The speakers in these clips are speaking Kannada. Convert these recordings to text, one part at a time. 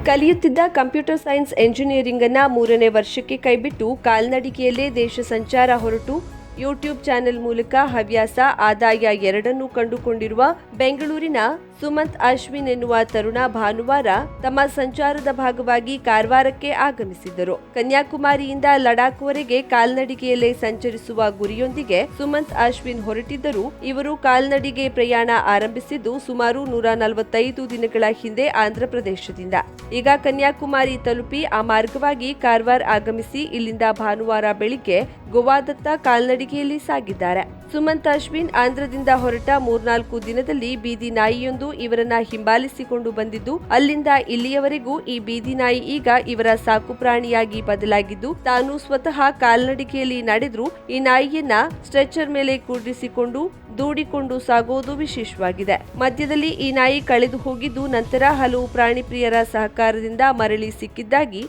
ಕಲಿಯುತ್ತಿದ್ದ ಕಂಪ್ಯೂಟರ್ ಸೈನ್ಸ್ ಎಂಜಿನಿಯರಿಂಗ್ ಅನ್ನ 3ನೇ ವರ್ಷಕ್ಕೆ ಕೈಬಿಟ್ಟು ಕಾಲ್ನಡಿಗೆಯಲ್ಲೇ ದೇಶ ಸಂಚಾರ ಹೊರಟು ಯೂಟ್ಯೂಬ್ ಚಾನೆಲ್ ಮೂಲಕ ಹವ್ಯಾಸ ಆದಾಯ ಎರಡನ್ನೂ ಕಂಡುಕೊಂಡಿರುವ ಬೆಂಗಳೂರಿನ ಸುಮಂತ್ ಅಶ್ವಿನ್ ಎನ್ನುವ ತರುಣ ಭಾನುವಾರ ತಮ್ಮ ಸಂಚಾರದ ಭಾಗವಾಗಿ ಕಾರವಾರಕ್ಕೆ ಆಗಮಿಸಿದ್ದರು. ಕನ್ಯಾಕುಮಾರಿಯಿಂದ ಲಡಾಖ್ವರೆಗೆ ಕಾಲ್ನಡಿಗೆಯಲ್ಲೇ ಸಂಚರಿಸುವ ಗುರಿಯೊಂದಿಗೆ ಸುಮಂತ್ ಅಶ್ವಿನ್ ಹೊರಟಿದ್ದರು. ಇವರು ಕಾಲ್ನಡಿಗೆ ಪ್ರಯಾಣ ಆರಂಭಿಸಿದ್ದು ಸುಮಾರು 145 ದಿನಗಳ ಹಿಂದೆ ಆಂಧ್ರಪ್ರದೇಶದಿಂದ. ಈಗ ಕನ್ಯಾಕುಮಾರಿ ತಲುಪಿ ಆ ಮಾರ್ಗವಾಗಿ ಕಾರವಾರ ಆಗಮಿಸಿ ಇಲ್ಲಿಂದ ಭಾನುವಾರ ಬೆಳಿಗ್ಗೆ ಗೋವಾದತ್ತ ಕಾಲ್ನಡಿಗೆಯಲ್ಲಿ ಸಾಗಿದ್ದಾರೆ. ಸುಮಂತ್ ಅಶ್ವಿನ್ ಆಂಧ್ರದಿಂದ ಹೊರಟ 3-4 ದಿನದಲ್ಲಿ ಬೀದಿ ನಾಯಿಯೊಂದು ಇವರನ್ನ ಹಿಂಬಾಲಿಸಿಕೊಂಡು ಬಂದಿದ್ದು, ಅಲ್ಲಿಂದ ಇಲ್ಲಿಯವರೆಗೂ ಈ ಬೀದಿ ನಾಯಿ ಈಗ ಇವರ ಸಾಕು ಪ್ರಾಣಿಯಾಗಿ ಬದಲಾಗಿದ್ದು, ತಾನು ಸ್ವತಃ ಕಾಲ್ನಡಿಗೆಯಲ್ಲಿ ನಡೆದ್ರು ಈ ನಾಯಿಯನ್ನ ಸ್ಟ್ರೆಚರ್ ಮೇಲೆ ಕೂಡಿಸಿಕೊಂಡು ದೂಡಿಕೊಂಡು ಸಾಗೋದು ವಿಶೇಷವಾಗಿದೆ. ಮಧ್ಯದಲ್ಲಿ ಈ ನಾಯಿ ಕಳೆದು ಹೋಗಿದ್ದು, ನಂತರ ಹಲವು ಪ್ರಾಣಿ ಪ್ರಿಯರ ಸಹಕಾರದಿಂದ ಮರಳಿ ಸಿಕ್ಕಿದ್ದಾಗಿ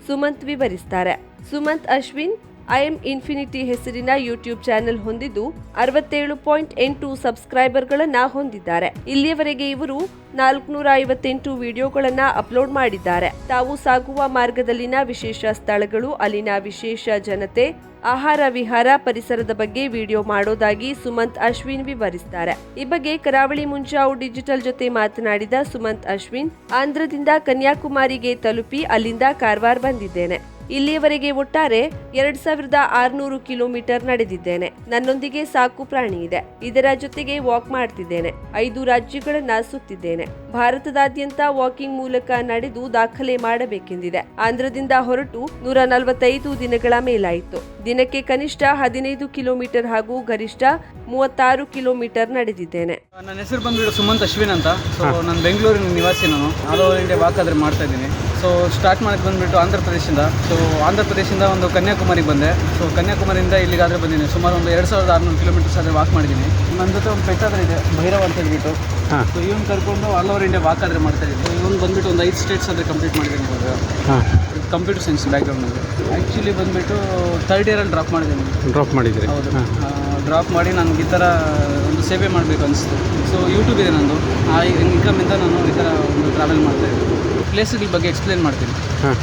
ಸುಮಂತ್ ವಿವರಿಸುತ್ತಾರೆ. ಸುಮಂತ್ ಅಶ್ವಿನ್ ಐಎಂ ಇನ್ಫಿನಿಟಿ ಹೆಸರಿನ ಯೂಟ್ಯೂಬ್ ಚಾನೆಲ್ ಹೊಂದಿದ್ದು 67.8 ಸಬ್ಸ್ಕ್ರೈಬರ್ಗಳನ್ನ ಹೊಂದಿದ್ದಾರೆ. ಇಲ್ಲಿಯವರೆಗೆ ಇವರು 458 ವಿಡಿಯೋಗಳನ್ನ ಅಪ್ಲೋಡ್ ಮಾಡಿದ್ದಾರೆ. ತಾವು ಸಾಗುವ ಮಾರ್ಗದಲ್ಲಿನ ವಿಶೇಷ ಸ್ಥಳಗಳು, ಅಲ್ಲಿನ ವಿಶೇಷ ಜನತೆ, ಆಹಾರ ವಿಹಾರ, ಪರಿಸರದ ಬಗ್ಗೆ ವಿಡಿಯೋ ಮಾಡೋದಾಗಿ ಸುಮಂತ್ ಅಶ್ವಿನ್ ವಿವರಿಸುತ್ತಾರೆ. ಈ ಬಗ್ಗೆ ಕರಾವಳಿ ಮುಂಜಾವು ಡಿಜಿಟಲ್ ಜೊತೆ ಮಾತನಾಡಿದ ಸುಮಂತ್ ಅಶ್ವಿನ್, ಆಂಧ್ರದಿಂದ ಕನ್ಯಾಕುಮಾರಿಗೆ ತಲುಪಿ ಅಲ್ಲಿಂದ ಕಾರವಾರ ಬಂದಿದ್ದೇನೆ. ಇಲ್ಲಿಯವರೆಗೆ ಒಟ್ಟಾರೆ 2600 ಕಿಲೋಮೀಟರ್ ನಡೆದಿದ್ದೇನೆ. ನನ್ನೊಂದಿಗೆ ಸಾಕು ಪ್ರಾಣಿ ಇದೆ. ಇದರ ಜೊತೆಗೆ ವಾಕ್ ಮಾಡ್ತಿದ್ದೇನೆ. 5 ರಾಜ್ಯಗಳನ್ನ ಸುತ್ತಿದ್ದೇನೆ. ಭಾರತದಾದ್ಯಂತ ವಾಕಿಂಗ್ ಮೂಲಕ ನಡೆದು ದಾಖಲೆ ಮಾಡಬೇಕೆಂದಿದೆ. ಆಂಧ್ರದಿಂದ ಹೊರಟು 145 ದಿನಗಳ ಮೇಲಾಯಿತು. ದಿನಕ್ಕೆ ಕನಿಷ್ಠ 15 ಕಿಲೋಮೀಟರ್ ಹಾಗೂ ಗರಿಷ್ಠ 36 ಕಿಲೋಮೀಟರ್ ನಡೆದಿದ್ದೇನೆ. ನನ್ನ ಹೆಸರು ಬಂದ್ಬಿಟ್ಟು ಸುಮಂತ್ ಅಶ್ವಿನ್ ಅಂತ. ಸೊ ನಾನು ಬೆಂಗಳೂರಿನ ನಿವಾಸಿ. ನಾನು ಆಲ್ ಓವರ್ ಇಂಡಿಯಾ ವಾಕ್ ಆದ್ರೆ ಮಾಡ್ತಾ ಇದ್ದೀನಿ. ಸೊ ಸ್ಟಾರ್ಟ್ ಮಾಡೋದು ಬಂದ್ಬಿಟ್ಟು ಆಂಧ್ರಪ್ರದೇಶದಿಂದ. ಸೊ ಆಂಧ್ರಪ್ರದೇಶದಿಂದ ಒಂದು ಕನ್ಯಾಕುಮಾರಿಗೆ ಬಂದೆ. ಸೊ ಕನ್ಯಾಕುಮಾರಿಯಿಂದ ಇಲ್ಲಿಗಾದರೆ ಬಂದಿದ್ದೀನಿ. ಸುಮಾರು ಒಂದು 2600 ಕಿಲೋಮೀಟರ್ಸ್ ಆದರೆ ವಾಕ್ ಮಾಡಿದ್ದೀನಿ. ನನ್ನ ಜೊತೆ ಒಂದು ಪೆಟ್ ಆದರೆ ಇದೆ, ಭೈರವ್ ಅಂತ ಹೇಳ್ಬಿಟ್ಟು. ಸೊ ಇವನು ಕರ್ಕೊಂಡು ಆಲ್ ಓವರ್ ಇಂಡಿಯಾ ವಾಕ್ ಆದರೆ ಮಾಡ್ತಾ ಇದ್ದೀನಿ. ಸೊ ಇವನು ಬಂದ್ಬಿಟ್ಟು ಒಂದು 5 ಸ್ಟೇಟ್ಸ್ ಆದರೆ ಕಂಪ್ಲೀಟ್ ಮಾಡಿದ್ದೀನಿ ಇವಾಗ. ಕಂಪ್ಯೂಟರ್ ಸೈನ್ಸ್ ಬ್ಯಾಕ್ಗ್ರೌಂಡ್ನಲ್ಲಿ ಆ್ಯಕ್ಚುಲಿ ಬಂದುಬಿಟ್ಟು 3rd ಇಯರಲ್ಲಿ ಡ್ರಾಪ್ ಮಾಡಿದ್ದೀನಿ. ಹೌದು, ಡ್ರಾಪ್ ಮಾಡಿ ನನಗೆ ಈ ಥರ ಒಂದು ಸೇವೆ ಮಾಡಬೇಕು ಅನಿಸ್ತು. ಸೊ ಯೂಟ್ಯೂಬ್ ಇದೆ ನಂದು. ಆ ಇನ್ಕಮಿಂದ ನಾನು ಈ ಥರ ಒಂದು ಟ್ರಾವೆಲ್ ಮಾಡ್ತಾಯಿದ್ದೀನಿ. ಪ್ಲೇಸ್ಗಳ ಬಗ್ಗೆ ಎಕ್ಸ್ಪ್ಲೇನ್ ಮಾಡ್ತೀನಿ.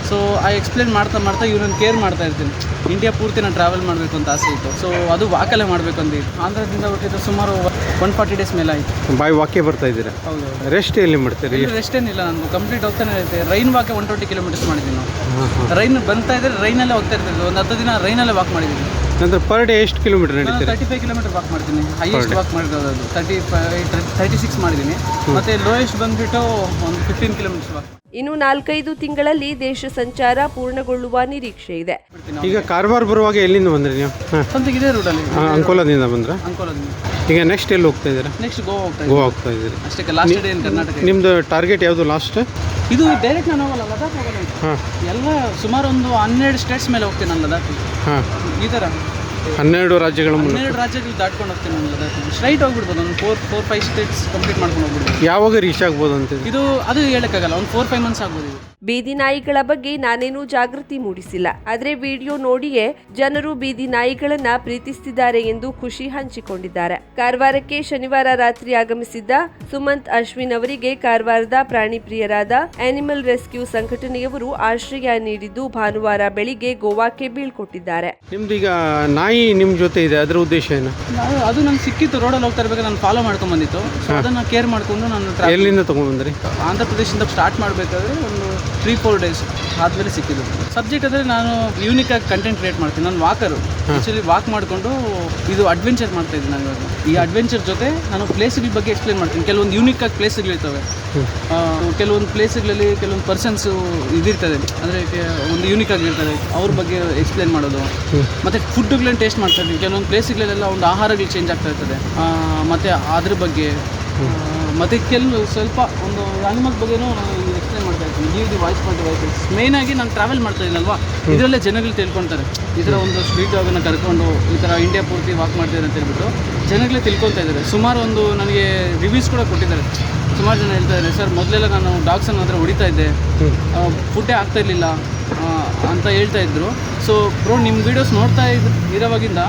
ಸೊ ಆ ಎಕ್ಸ್ಪ್ಲೇನ್ ಮಾಡ್ತಾ ಇವನನ್ನು ಕೇರ್ ಮಾಡ್ತಾ ಇರ್ತೀನಿ. ಇಂಡಿಯಾ ಪೂರ್ತಿ ನಾನು ಟ್ರಾವೆಲ್ ಮಾಡಬೇಕು ಅಂತ ಆಸೆ ಇತ್ತು. ಸೊ ಅದು ವಾಕಲ್ಲೇ ಮಾಡಬೇಕು ಅಂತ ಇತ್ತು. ಆಂಧ್ರದಿಂದ ಹುಟ್ಟಿದ್ದು ಸುಮಾರು 140 ಡೇಸ್ ಮೇಲೆ ಆಯಿತು. ಬಾಯ್ ವಾಕೇ ಬರ್ತಾ ಇದ್ದೀರಾ? ಹೌದು. ರೆಸ್ಟ್ ಎಲ್ಲಿ ಮಾಡ್ತೀರಿ? ರೆಸ್ಟ್ ಏನಿಲ್ಲ, ನಾನು ಕಂಪ್ಲೀಟ್ ಹೋಗ್ತಾನೆ ಇರುತ್ತೆ. ರೈನ್ ವಾಕೆ 120 ಕಿಲೋಮೀಟರ್ಸ್ ಮಾಡಿದ್ದೀನಿ ನಾವು. ರೈನ್ ಬರ್ತಾ ಇದ್ದರೆ ರೈನಲ್ಲೇ ಹೋಗ್ತಾ ಇರ್ತೀವಿ. ಒಂದು 10 ದಿನ ರೈನಲ್ಲೇ ವಾಕ್ ಮಾಡಿದ್ದೀನಿ. ನಂತರ ಪರ್ ಡೇ ಎಷ್ಟು ಕಿಲೋಮೀಟರ್ ನಡೀತೀರಿ? 35 ಕಿಲೋಮೀಟರ್ ವಾಕ್ ಮಾಡ್ತೀನಿ. ಹೈಯೆಸ್ಟ್ ವಾಕ್ ಮಾಡಿರೋದು ಅದು 36 ಮಾಡಿದ್ದೀನಿ. ಮತ್ತು ಲೋಯೆಸ್ಟ್ ಬಂದುಬಿಟ್ಟು ಒಂದು 15 ಕಿಲೋಮೀಟರ್ಸ್ ವಾಕ್. ಇನ್ನು 4-5 ತಿಂಗಳಲ್ಲಿ ದೇಶ ಸಂಚಾರ ಪೂರ್ಣಗೊಳ್ಳುವ ನಿರೀಕ್ಷೆ ಇದೆ. ಈಗ ಕಾರವಾರ ಬರುವಾಗ ಎಲ್ಲಿಂದ ಬಂದ್ರಿ ನೀವು? ಸ್ವಂತ ಇದೇ ರೂಟಲ್ಲಿ ಅಂಕೋಲಾದಿಂದ ಬಂದ್ರ? ಅಂಕೋಲಾದಿಂದ. ಈಗ ನೆಕ್ಸ್ಟ್ ಎಲ್ಲಿ ಹೋಗ್ತಾ ಇದ್ದೀರಾ? ನೆಕ್ಸ್ಟ್ ಗೋವಾ ಹೋಗ್ತಾ ಇದ್ದೀರಿ. ಅಷ್ಟೇ. Last day in Karnataka. ನಿಮ್ದು ಟಾರ್ಗೆಟ್ ಯಾವುದು ಲಾಸ್ಟ್? ಇದು ಡೈರೆಕ್ಟ್ ನಾನು ಹೋಗಲ್ಲ, ಲದಾಖ್ ಹೋಗಲ್ಲ. ಎಲ್ಲ ಸುಮಾರು ಒಂದು 12 ಸ್ಟೇಟ್ಸ್ ಮೇಲೆ ಹೋಗ್ತೀನಿ ನಾನು ಲದಾಖ್. ಈ ಥರ 12 ರಾಜ್ಯಗಳು ದಾಟ್ಕೊಂಡು ಹೋಗ್ತೀನಿ ನಾನು ಲದಾಖ್. ಸ್ಟ್ರೈಟ್ ಹೋಗ್ಬಿಡ್ಬೋದು. ಒಂದು 4-5 ಸ್ಟೇಟ್ಸ್ ಕಂಪ್ಲೀಟ್ ಮಾಡ್ಕೊಂಡು ಹೋಗ್ಬಿಡ್ಬೋದು. ಯಾವಾಗ ರೀಚ್ ಆಗ್ಬೋದು ಅಂತ ಅದು ಹೇಳಕ್ಕಾಗಲ್ಲ. ಒಂದು 4-5 ಮಂತ್ಸ್ ಆಗ್ಬೋದು. ಬೀದಿ ನಾಯಿಗಳ ಬಗ್ಗೆ ನಾನೇನೂ ಜಾಗೃತಿ ಮೂಡಿಸಿಲ್ಲ. ಆದ್ರೆ ವಿಡಿಯೋ ನೋಡಿಯೇ ಜನರು ಬೀದಿ ನಾಯಿಗಳನ್ನ ಪ್ರೀತಿಸುತ್ತಿದ್ದಾರೆ ಎಂದು ಖುಷಿ ಹಂಚಿಕೊಂಡಿದ್ದಾರೆ. ಕಾರವಾರಕ್ಕೆ ಶನಿವಾರ ರಾತ್ರಿ ಆಗಮಿಸಿದ್ದ ಸುಮಂತ್ ಅಶ್ವಿನ್ ಅವರಿಗೆ ಕಾರವಾರದ ಪ್ರಾಣಿ ಪ್ರಿಯರಾದ ಆನಿಮಲ್ ರೆಸ್ಕ್ಯೂ ಸಂಘಟನೆಯವರು ಆಶ್ರಯ ನೀಡಿದ್ದು ಭಾನುವಾರ ಬೆಳಿಗ್ಗೆ ಗೋವಾಕ್ಕೆ ಬೀಳ್ಕೊಟ್ಟಿದ್ದಾರೆ. ನಿಮ್ದು ಈಗ ನಾಯಿ ನಿಮ್ ಜೊತೆ ಇದೆ, ಅದರ ಉದ್ದೇಶ ಏನು? ಅದು ನಂಗೆ ಸಿಕ್ಕಿತ್ತು. ರೋಡಲ್ಲಿ ಹೋಗ್ತಾ ಇರ್ಬೇಕು, ನಾನು ಫಾಲೋ ಮಾಡ್ಕೊಂಡ್ ಬಂದಿತ್ತು. ಅದನ್ನ ಕೇರ್ ಮಾಡ್ಕೊಂಡು ನಾನು ಎಲ್ಲಿಂದ ತಗೊಂಡ್ಬಂದ್ರಿ? ಆಂಧ್ರಪ್ರದೇಶದಿಂದ ಸ್ಟಾರ್ಟ್ ಮಾಡಬೇಕಾದ್ರೆ ಒಂದು 3-4 ಡೇಸ್ ಆದಮೇಲೆ ಸಿಕ್ಕಿದ್ದು. ಸಬ್ಜೆಕ್ಟ್ ಅಂದರೆ ನಾನು ಯೂನಿಕ್ ಆಗಿ ಕಂಟೆಂಟ್ ಕ್ರಿಯೇಟ್ ಮಾಡ್ತೀನಿ. ನಾನು ವಾಕರು. ಆ್ಯಕ್ಚುಲಿ ವಾಕ್ ಮಾಡಿಕೊಂಡು ಇದು ಅಡ್ವೆಂಚರ್ ಮಾಡ್ತಾ ಇದ್ದೀನಿ ನಾನು ಇವಾಗ. ಈ ಅಡ್ವೆಂಚರ್ ಜೊತೆ ನಾನು ಪ್ಲೇಸ್ಗಳ ಬಗ್ಗೆ ಎಕ್ಸ್ಪ್ಲೇನ್ ಮಾಡ್ತೀನಿ. ಕೆಲವೊಂದು ಯೂನಿಕ್ ಆಗಿ ಪ್ಲೇಸ್ಗಳಿರ್ತವೆ. ಕೆಲವೊಂದು ಪ್ಲೇಸ್ಗಳಲ್ಲಿ ಕೆಲವೊಂದು ಪರ್ಸನ್ಸು ಇದಿರ್ತದೆ, ಅಂದರೆ ಒಂದು ಯೂನಿಕ್ ಆಗಿರ್ತದೆ. ಅವ್ರ ಬಗ್ಗೆ ಎಕ್ಸ್ಪ್ಲೇನ್ ಮಾಡೋದು. ಮತ್ತು ಫುಡ್ಗಳನ್ನ ಟೇಸ್ಟ್ ಮಾಡ್ತಾ ಇದ್ದೀನಿ. ಕೆಲವೊಂದು ಪ್ಲೇಸ್ಗಳೆಲ್ಲ ಒಂದು ಆಹಾರಗಳು ಚೇಂಜ್ ಆಗ್ತಾ ಇರ್ತದೆ. ಮತ್ತು ಅದ್ರ ಬಗ್ಗೆ ಮತ್ತು ಕೆಲವು ಸ್ವಲ್ಪ ಒಂದು ಅನಿಮಲ್ ಬಗ್ಗೆನೂ ನಾನು ಎಕ್ಸ್ಪ್ಲೇನ್ ಮಾಡ್ತಾ ಇರ್ತೀನಿ. Give the voice for the voices. ಮೇಯ್ನಾಗಿ ನಾನು ಟ್ರಾವೆಲ್ ಮಾಡ್ತಾ ಇದ್ದೀನಲ್ವಾ, ಇದರಲ್ಲೇ ಜನಗಳು ತಿಳ್ಕೊತಾರೆ. ಈ ಥರ ಒಂದು ಸ್ಟ್ರೀಟ್ ಡಾಗನ್ನು ಕರ್ಕೊಂಡು ಈ ಥರ ಇಂಡಿಯಾ ಪೂರ್ತಿ ವಾಕ್ ಮಾಡ್ತಿದ್ದಾರೆ ಅಂತ ಹೇಳ್ಬಿಟ್ಟು ಜನಗಳೇ ತಿಳ್ಕೊತಾ ಇದ್ದಾರೆ. ಸುಮಾರು ಒಂದು ನನಗೆ ರಿವ್ಯೂಸ್ ಕೂಡ ಕೊಟ್ಟಿದ್ದಾರೆ. ಸುಮಾರು ಜನ ಹೇಳ್ತಾ ಇದ್ದಾರೆ, ಸರ್ ಮೊದಲೆಲ್ಲ ನಾನು ಡಾಗ್ಸನ್ನು ಹತ್ರ ಹೊಡಿತಾ ಇದ್ದೆ, ಫುಡ್ಡೇ ಆಗ್ತಾ ಇರಲಿಲ್ಲ ಅಂತ ಹೇಳ್ತಾ ಇದ್ರು. ಸೊ ಬ್ರೋ, ನಿಮ್ಮ ವೀಡಿಯೋಸ್ ನೋಡ್ತಾ ಇರೋವಾಗಿಂದ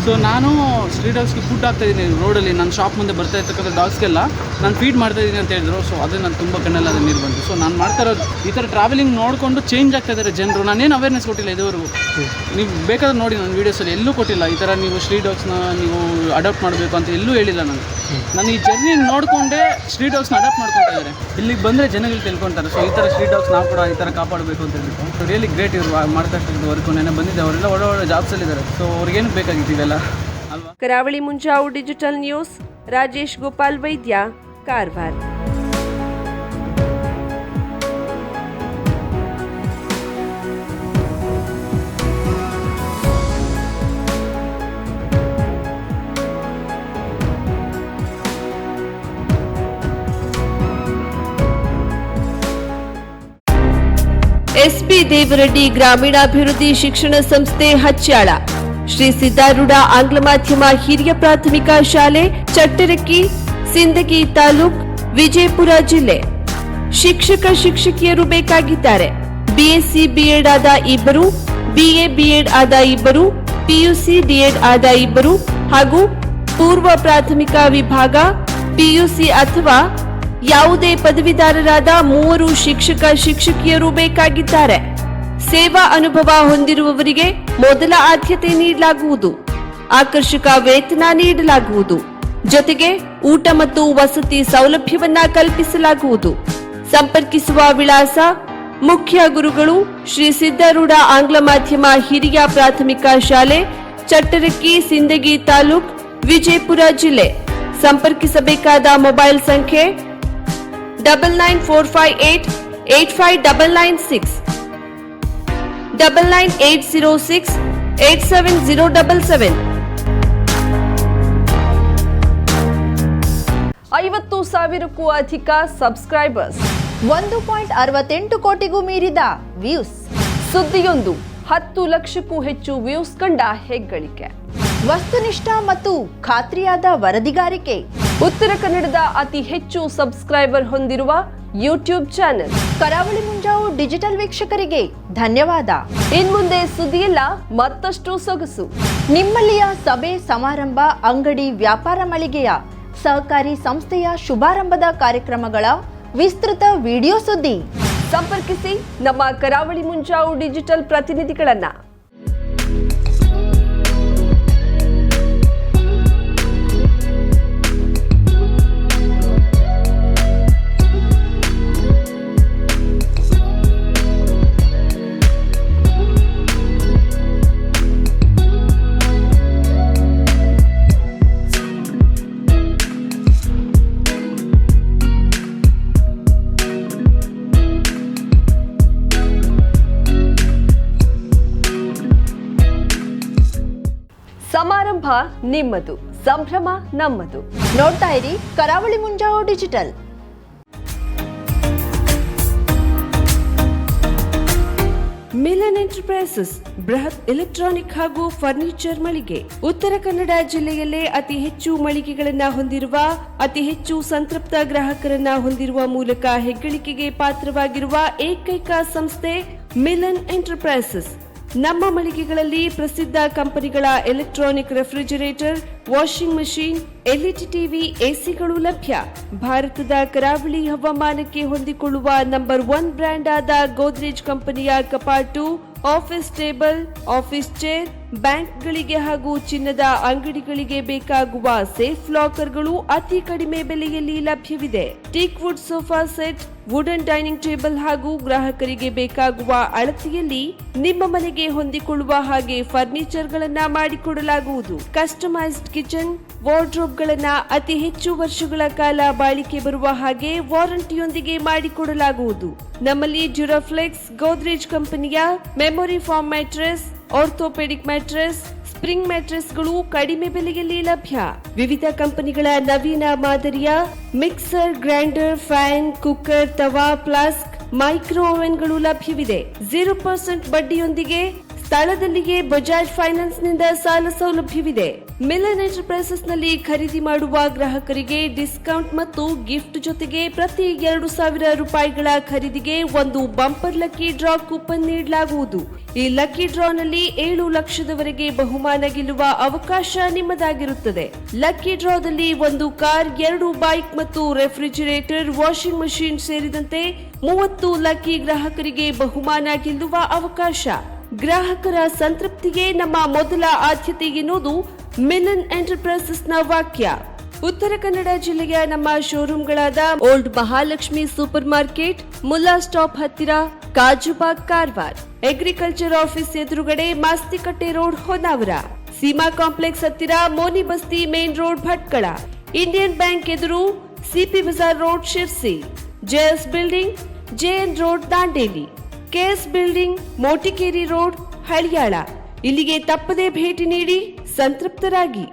ಸೊ ನಾನು ಸ್ಟ್ರೀಟ್ ಡಾಗ್ಸ್ಗೆ ಫುಡ್ ಹಾಕ್ತಾಯಿದ್ದೀನಿ ರೋಡಲ್ಲಿ, ನನ್ನ ಶಾಪ್ ಮುಂದೆ ಬರ್ತಾ ಇರ್ತಕ್ಕಂಥ ಡಾಗ್ಸ್ಗೆಲ್ಲ ನಾನು ಫೀಡ್ ಮಾಡ್ತಾಯಿದ್ದೀನಿ ಅಂತ ಹೇಳಿದ್ರು. ಸೊ ಅದು ನಾನು ತುಂಬ ಕಣ್ಣೆಲ್ಲ ಅದು ನೀರು ಬಂತು. ಸೊ ನಾನು ಮಾಡ್ತಾ ಇರೋದು ಈ ಥರ ಟ್ರಾವೆಲಿಂಗ್ ನೋಡಿಕೊಂಡು ಚೇಂಜ್ ಆಗ್ತಾ ಇದ್ದಾರೆ ಜನರು. ನಾನೇನು ಅವೇರ್ನೆಸ್ ಕೊಟ್ಟಿಲ್ಲ ಇದುವರೆಗೂ. ನೀವು ಬೇಕಾದ್ರೆ ನೋಡಿ ನನ್ನ ವೀಡಿಯೋಸಲ್ಲಿ ಎಲ್ಲೂ ಕೊಟ್ಟಿಲ್ಲ ಈ ಥರ ನೀವು ಸ್ಟ್ರೀಟ್ ಡಾಗ್ಸ್ನ ನೀವು ಅಡಾಪ್ಟ್ ಮಾಡಬೇಕು ಅಂತ ಎಲ್ಲೂ ಹೇಳಿಲ್ಲ ನಾನು ಈ ಜರ್ನಿ ನೋಡಿಕೊಂಡೇ ಸ್ಟ್ರೀಟ್ ಡಾಗ್ಸ್ನ ಅಡಾಪ್ಟ್ ಮಾಡ್ಕೊತಾ ಇದ್ದಾರೆ. ಇಲ್ಲಿಗೆ ಬಂದರೆ ಜನಗಳು ತಿಳ್ಕೊತಾರೆ. ಸೊ ಈ ಥರ ಸ್ಟ್ರೀಟ್ ಡಾಗ್ಸ್ ನಾವು ಕೂಡ ಈ ಥರ ಕಾಪಾಡಬೇಕು ಅಂತ ಹೇಳ್ಬಿಟ್ಟು. ಸೊ ರಿಯಲಿ ಗ್ರೇಟ್ ಇವರು ಮಾಡ್ತಾ ಇರ್ತಕ್ಕಂಥ ವರ್ಕು. ನೆನೆ ಬಂದಿದ್ದೆ, ಅವರೆಲ್ಲ ಒಳ್ಳೆ ಜಾಬ್ಸಲ್ಲಿದ್ದಾರೆ. ಸೊ ಅವ್ರಿಗೇನು ಬೇಕಾಗಿತ್ತು ಇವೆಲ್ಲ ಅಲ್ವಾ. ಕರಾವಳಿ ಮುಂಜಾವು ಡಿಜಿಟಲ್ ನ್ಯೂಸ್, ರಾಜೇಶ್ ಗೋಪಾಲ್ ವೈದ್ಯ, ಕಾರವಾರ. ಎಸ್ಪಿ ದೇವರೆಡ್ಡಿ ಗ್ರಾಮೀಣಾಭಿವೃದ್ಧಿ ಶಿಕ್ಷಣ ಸಂಸ್ಥೆ ಹಚ್ಯಾಳ, ಶ್ರೀ ಸಿದ್ದಾರೂಢ ಆಂಗ್ಲ ಮಾಧ್ಯಮ ಹಿರಿಯ ಪ್ರಾಥಮಿಕ ಶಾಲೆ ಚಟ್ಟರಕ್ಕಿ, ಸಿಂದಗಿ ತಾಲೂಕ್, ವಿಜಯಪುರ ಜಿಲ್ಲೆ. ಶಿಕ್ಷಕಿಯರು ಬೇಕಾಗಿದ್ದಾರೆ. ಬಿಎಸ್ಸಿ ಬಿಎಡ್ ಆದ 2, ಬಿಎ ಬಿಎಡ್ ಆದ 2, ಪಿಯುಸಿ ಡಿಎಡ್ ಆದ 2 ಹಾಗೂ ಪೂರ್ವ ಪ್ರಾಥಮಿಕ ವಿಭಾಗ ಪಿಯುಸಿ ಅಥವಾ ಯಾವುದೇ ಪದವೀಧರರಾದ 3 ಶಿಕ್ಷಕಿಯರು ಬೇಕಾಗಿದ್ದಾರೆ. ಸೇವಾ ಅನುಭವ ಹೊಂದಿರುವವರಿಗೆ ಮೊದಲ ಆದ್ಯತೆ ನೀಡಲಾಗುವುದು. ಆಕರ್ಷಕ ವೇತನ ನೀಡಲಾಗುವುದು. ಜೊತೆಗೆ ಊಟ ಮತ್ತು ವಸತಿ ಸೌಲಭ್ಯವನ್ನ ಕಲ್ಪಿಸಲಾಗುವುದು. ಸಂಪರ್ಕಿಸುವ ವಿಳಾಸ: ಮುಖ್ಯ ಗುರುಗಳು ಶ್ರೀ ಸಿದ್ದಾರೂಢ ಆಂಗ್ಲ ಮಾಧ್ಯಮ ಹಿರಿಯ ಪ್ರಾಥಮಿಕ ಶಾಲೆ ಚಟ್ಟರಕ್ಕಿ, ಸಿಂದಗಿ ತಾಲೂಕ್, ವಿಜಯಪುರ ಜಿಲ್ಲೆ. ಸಂಪರ್ಕಿಸಬೇಕಾದ ಮೊಬೈಲ್ ಸಂಖ್ಯೆ 9945885996, 9980687077. 50,000ಕ್ಕೂ ಅಧಿಕ ಸಬ್ಸ್ಕ್ರೈಬರ್ಸ್, 1.68 ಕೋಟಿಗೂ ಮೀರಿದ ವ್ಯೂಸ್. ಸುದ್ದಿಯೊಂದು 10 ಲಕ್ಷಕ್ಕೂ ಹೆಚ್ಚು ವ್ಯೂಸ್ ಕಂಡ ಹೆಗ್ಗಳಿಕೆ. ವಸ್ತುನಿಷ್ಠ ಮತ್ತು ಖಾತ್ರಿಯಾದ ವರದಿಗಾರಿಕೆ. ಉತ್ತರ ಕನ್ನಡದ ಅತಿ ಹೆಚ್ಚು ಸಬ್ಸ್ಕ್ರೈಬರ್ ಹೊಂದಿರುವ ಯೂಟ್ಯೂಬ್ ಚಾನೆಲ್ ಕರಾವಳಿ ಮುಂಜಾವು ಡಿಜಿಟಲ್ ವೀಕ್ಷಕರಿಗೆ ಧನ್ಯವಾದ. ಇನ್ಮುಂದೆ ಸುದ್ದಿಯಲ್ಲ ಮತ್ತಷ್ಟು ಸೊಗಸು. ನಿಮ್ಮಲ್ಲಿಯ ಸಭೆ ಸಮಾರಂಭ, ಅಂಗಡಿ, ವ್ಯಾಪಾರ ಮಳಿಗೆಯ, ಸಹಕಾರಿ ಸಂಸ್ಥೆಯ ಶುಭಾರಂಭದ ಕಾರ್ಯಕ್ರಮಗಳ ವಿಸ್ತೃತ ವಿಡಿಯೋ ಸುದ್ದಿ. ಸಂಪರ್ಕಿಸಿ ನಮ್ಮ ಕರಾವಳಿ ಮುಂಜಾವು ಡಿಜಿಟಲ್ ಪ್ರತಿನಿಧಿಗಳನ್ನ. ಸಮಾರಂಭ ನಿಮ್ಮದು, ಸಂಭ್ರಮ ನಮ್ಮದು. ನೋಡ್ತಾ ಇರಿ ಕರಾವಳಿ ಮುಂಜಾವು ಡಿಜಿಟಲ್. ಮಿಲನ್ ಎಂಟರ್ಪ್ರೈಸಸ್ ಬೃಹತ್ ಎಲೆಕ್ಟ್ರಾನಿಕ್ ಹಾಗೂ ಫರ್ನಿಚರ್ ಮಳಿಗೆ. ಉತ್ತರ ಕನ್ನಡ ಜಿಲ್ಲೆಯಲ್ಲೇ ಅತಿ ಹೆಚ್ಚು ಮಳಿಗೆಗಳನ್ನ ಹೊಂದಿರುವ, ಅತಿ ಹೆಚ್ಚು ಸಂತೃಪ್ತ ಗ್ರಾಹಕರನ್ನ ಹೊಂದಿರುವ ಮೂಲಕ ಹೆಗ್ಗಳಿಕೆಗೆ ಪಾತ್ರವಾಗಿರುವ ಏಕೈಕ ಸಂಸ್ಥೆ ಮಿಲನ್ ಎಂಟರ್ಪ್ರೈಸಸ್. ನಮ್ಮ ಮಳಿಗೆಗಳಲ್ಲಿ ಪ್ರಸಿದ್ಧ ಕಂಪನಿಗಳ electronic refrigerator, washing machine, LED TV, ಎಸಿಗಳು ಲಭ್ಯ. ಭಾರತದ ಕರಾವಳಿ ಹವಾಮಾನಕ್ಕೆ ಹೊಂದಿಕೊಳ್ಳುವ ನಂಬರ್ 1 ಬ್ರ್ಯಾಂಡ್ ಆದ ಗೋದ್ರೇಜ್ ಕಂಪನಿಯ ಕಪಾಟು, ಆಫೀಸ್ ಟೇಬಲ್, ಆಫೀಸ್ ಚೇರ್, ಬ್ಯಾಂಕ್ಗಳಿಗೆ ಹಾಗೂ ಚಿನ್ನದ ಅಂಗಡಿಗಳಿಗೆ ಬೇಕಾಗುವ ಸೇಫ್ ಲಾಕರ್ಗಳು ಅತಿ ಕಡಿಮೆ ಬೆಲೆಯಲ್ಲಿ ಲಭ್ಯವಿದೆ. Teak wood sofa set, wooden dining table ಹಾಗೂ ಗ್ರಾಹಕರಿಗೆ ಬೇಕಾಗುವ ಅಳತೆಯಲ್ಲಿ ನಿಮ್ಮ ಮನೆಗೆ ಹೊಂದಿಕೊಳ್ಳುವ ಹಾಗೆ ಫರ್ನಿಚರ್ ಗಳನ್ನ ಮಾಡಿಕೊಡಲಾಗುವುದು. ಕಸ್ಟಮೈಸ್ಡ್ ಕಿಚನ್, ವಾರ್ಡ್ರೋಬ್ ಗಳನ್ನ ಅತಿ ಹೆಚ್ಚು ವರ್ಷಗಳ ಕಾಲ ಬಾಳಿಕೆ ಬರುವ ಹಾಗೆ ವಾರಂಟಿಯೊಂದಿಗೆ ಮಾಡಿಕೊಡಲಾಗುವುದು. ನಮ್ಮಲ್ಲಿ ಡ್ಯೂರಾಫ್ಲೆಕ್ಸ್, ಗೋದ್ರೇಜ್ ಕಂಪನಿಯ memory foam mattress, orthopaedic mattress, spring ಮ್ಯಾಟ್ರೆಸ್ಗಳು ಕಡಿಮೆ ಬೆಲೆಯಲ್ಲಿ ಲಭ್ಯ. ವಿವಿಧ ಕಂಪನಿಗಳ ನವೀನ ಮಾದರಿಯ ಮಿಕ್ಸರ್, ಗ್ರೈಂಡರ್, ಫ್ಯಾನ್, ಕುಕ್ಕರ್, ತವಾ, ಫ್ಲಾಸ್ಕ್, ಮೈಕ್ರೋ ಓವೆನ್ಗಳು ಲಭ್ಯವಿದೆ. 0% ಬಡ್ಡಿಯೊಂದಿಗೆ ಸ್ಥಳದಲ್ಲಿಯೇ ಬಜಾಜ್ ಫೈನಾನ್ಸ್ ನಿಂದ ಸಾಲ ಸೌಲಭ್ಯವಿದೆ. ಮಿಲನ್ ಎಂಟರ್ಪ್ರೈಸಸ್ನಲ್ಲಿ ಖರೀದಿ ಮಾಡುವ ಗ್ರಾಹಕರಿಗೆ ಡಿಸ್ಕೌಂಟ್ ಮತ್ತು ಗಿಫ್ಟ್ ಜೊತೆಗೆ ಪ್ರತಿ 2,000 ರೂಪಾಯಿಗಳ ಖರೀದಿಗೆ ಒಂದು ಬಂಪರ್ ಲಕ್ಕಿ ಡ್ರಾ ಕೂಪನ್ ನೀಡಲಾಗುವುದು. ಈ ಲಕ್ಕಿ ಡ್ರಾನಲ್ಲಿ 7 ಲಕ್ಷದವರೆಗೆ ಬಹುಮಾನ ಗೆಲ್ಲುವ ಅವಕಾಶ ನಿಮ್ಮದಾಗಿರುತ್ತದೆ. ಲಕ್ಕಿ ಡ್ರಾದಲ್ಲಿ 1 ಕಾರ್, 2 ಬೈಕ್ ಮತ್ತು ರೆಫ್ರಿಜಿರೇಟರ್, ವಾಷಿಂಗ್ ಮಷಿನ್ ಸೇರಿದಂತೆ 30 ಲಕ್ಕಿ ಗ್ರಾಹಕರಿಗೆ ಬಹುಮಾನ ಗೆಲ್ಲುವ ಅವಕಾಶ. ಗ್ರಾಹಕರ ಸಂತೃಪ್ತಿಗೆ ನಮ್ಮ ಮೊದಲ ಆದ್ಯತೆ ಎನ್ನುವುದು ಮಿಲನ್ ಎಂಟರ್ಪ್ರೈಸಸ್ನ ವಾಕ್ಯ. ಉತ್ತರ ಕನ್ನಡ ಜಿಲ್ಲೆಯ ನಮ್ಮ ಶೋರೂಮ್ಗಳಾದ old Mahalakshmi super market, Mulla stop ಹತ್ತಿರ, ಕಾಜುಬಾಗ್ ಕಾರವಾರ, ಅಗ್ರಿಕಲ್ಚರ್ ಆಫೀಸ್ ಎದುರುಗಡೆ ಮಾಸ್ತಿಕಟ್ಟೆ ರೋಡ್ ಹೊನ್ನಾವರ, ಸೀಮಾ ಕಾಂಪ್ಲೆಕ್ಸ್ ಹತ್ತಿರ Moni Basti main road Bhatkal, Indian bank ಎದುರು CP Bazaar road Sirsi, JS building JN road Dandeli, KS building Motikeri road Haliyal. ಇಲ್ಲಿಗೆ ತಪ್ಪದೇ ಭೇಟಿ ನೀಡಿ ಸಂತೃಪ್ತರಾಗಿ.